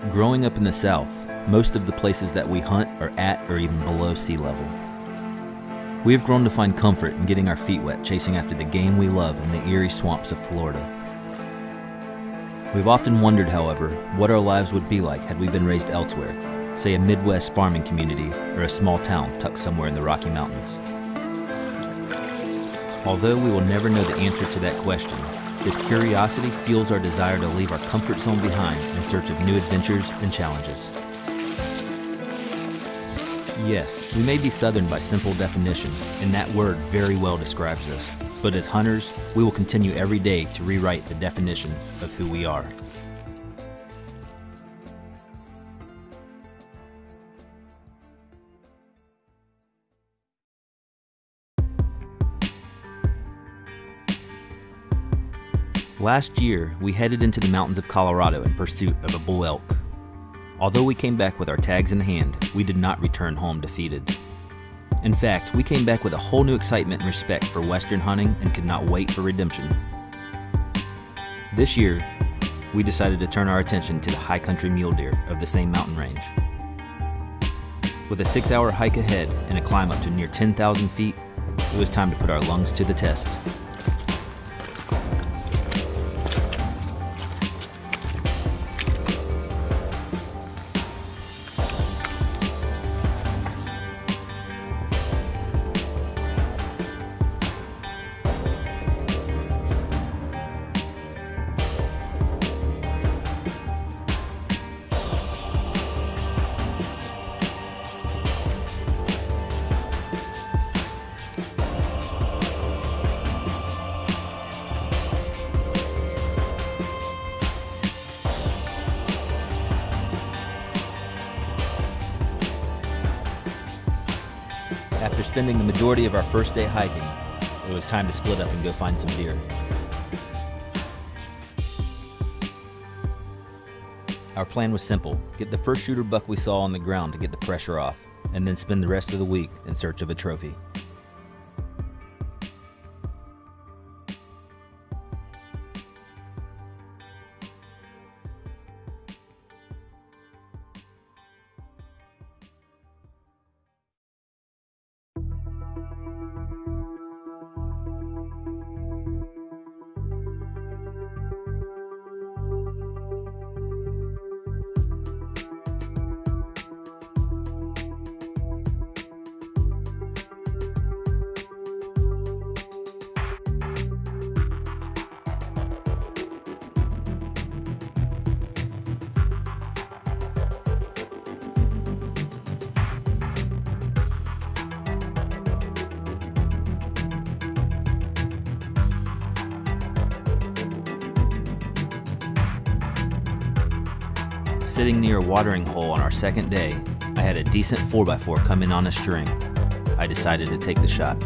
Growing up in the South, most of the places that we hunt are at or even below sea level. We have grown to find comfort in getting our feet wet chasing after the game we love in the eerie swamps of Florida. We've often wondered, however, what our lives would be like had we been raised elsewhere, say a Midwest farming community or a small town tucked somewhere in the Rocky Mountains. Although we will never know the answer to that question, this curiosity fuels our desire to leave our comfort zone behind in search of new adventures and challenges. Yes, we may be Southern by simple definition, and that word very well describes us. But as hunters, we will continue every day to rewrite the definition of who we are. Last year, we headed into the mountains of Colorado in pursuit of a bull elk. Although we came back with our tags in hand, we did not return home defeated. In fact, we came back with a whole new excitement and respect for Western hunting and could not wait for redemption. This year, we decided to turn our attention to the highcountry mule deer of the same mountain range. With a 6-hour hike ahead and a climb up to near 10,000 feet, it was time to put our lungs to the test. After spending the majority of our first day hiking, it was time to split up and go find some deer. Our plan was simple: get the first shooter buck we saw on the ground to get the pressure off, and then spend the rest of the week in search of a trophy. Sitting near a watering hole on our second day, I had a decent 4x4 come in on a string. I decided to take the shot.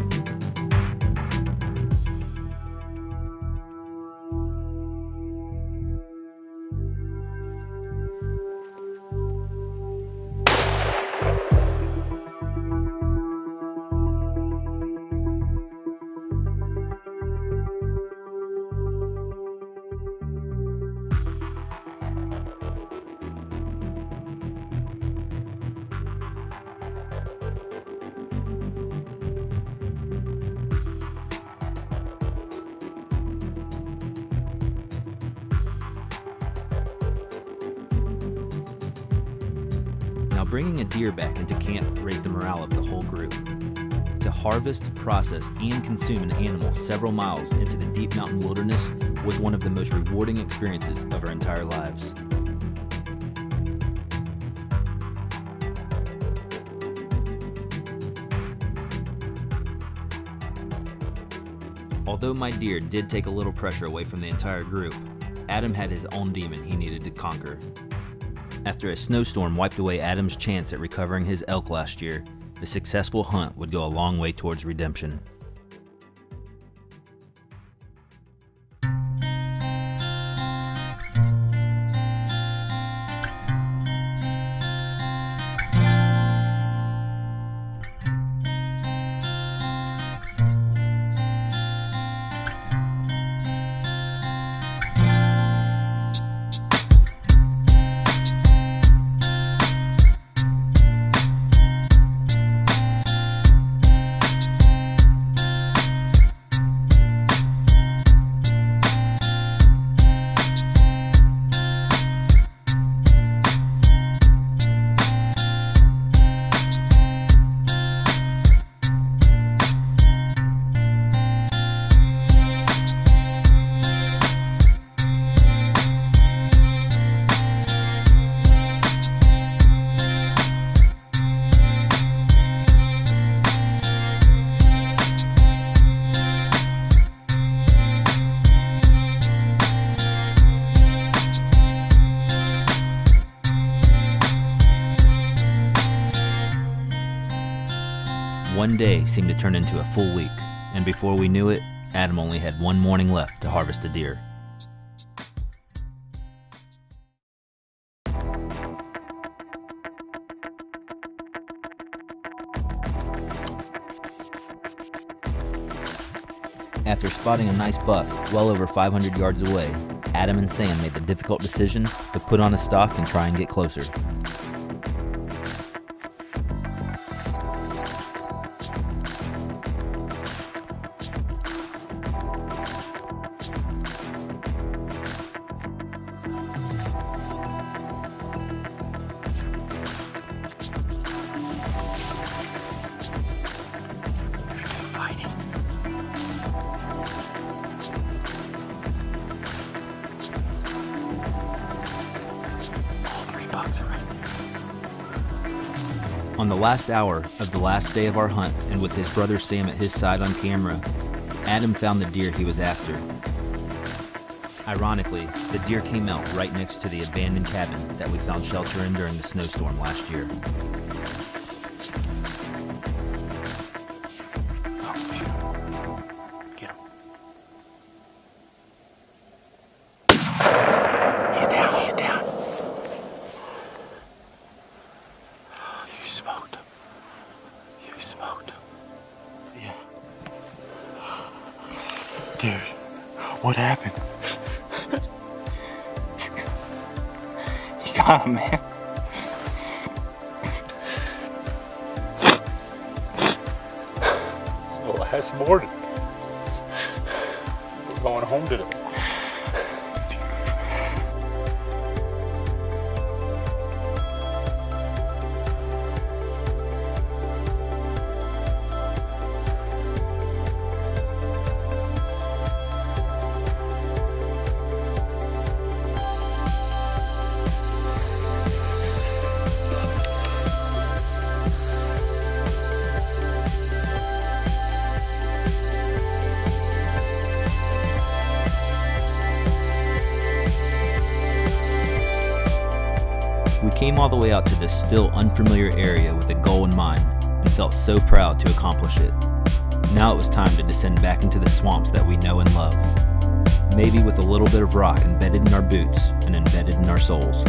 Now, bringing a deer back into camp raised the morale of the whole group. To harvest, process, and consume an animal several miles into the deep mountain wilderness was one of the most rewarding experiences of our entire lives. Although my deer did take a little pressure away from the entire group, Adam had his own demon he needed to conquer. After a snowstorm wiped away Adam's chance at recovering his elk last year, a successful hunt would go a long way towards redemption. One day seemed to turn into a full week, and before we knew it, Adam only had one morning left to harvest a deer. After spotting a nice buck well over 500 yards away, Adam and Sam made the difficult decision to put on a stalk and try and get closer. On the last hour of the last day of our hunt, and with his brother Sam at his side on camera, Adam found the deer he was after. Ironically, the deer came out right next to the abandoned cabin that we found shelter in during the snowstorm last year. Dude, what happened? You got him, man. It's the last morning. We're going home today. We came all the way out to this still unfamiliar area with a goal in mind, and felt so proud to accomplish it. Now it was time to descend back into the swamps that we know and love, maybe with a little bit of rock embedded in our boots and embedded in our souls.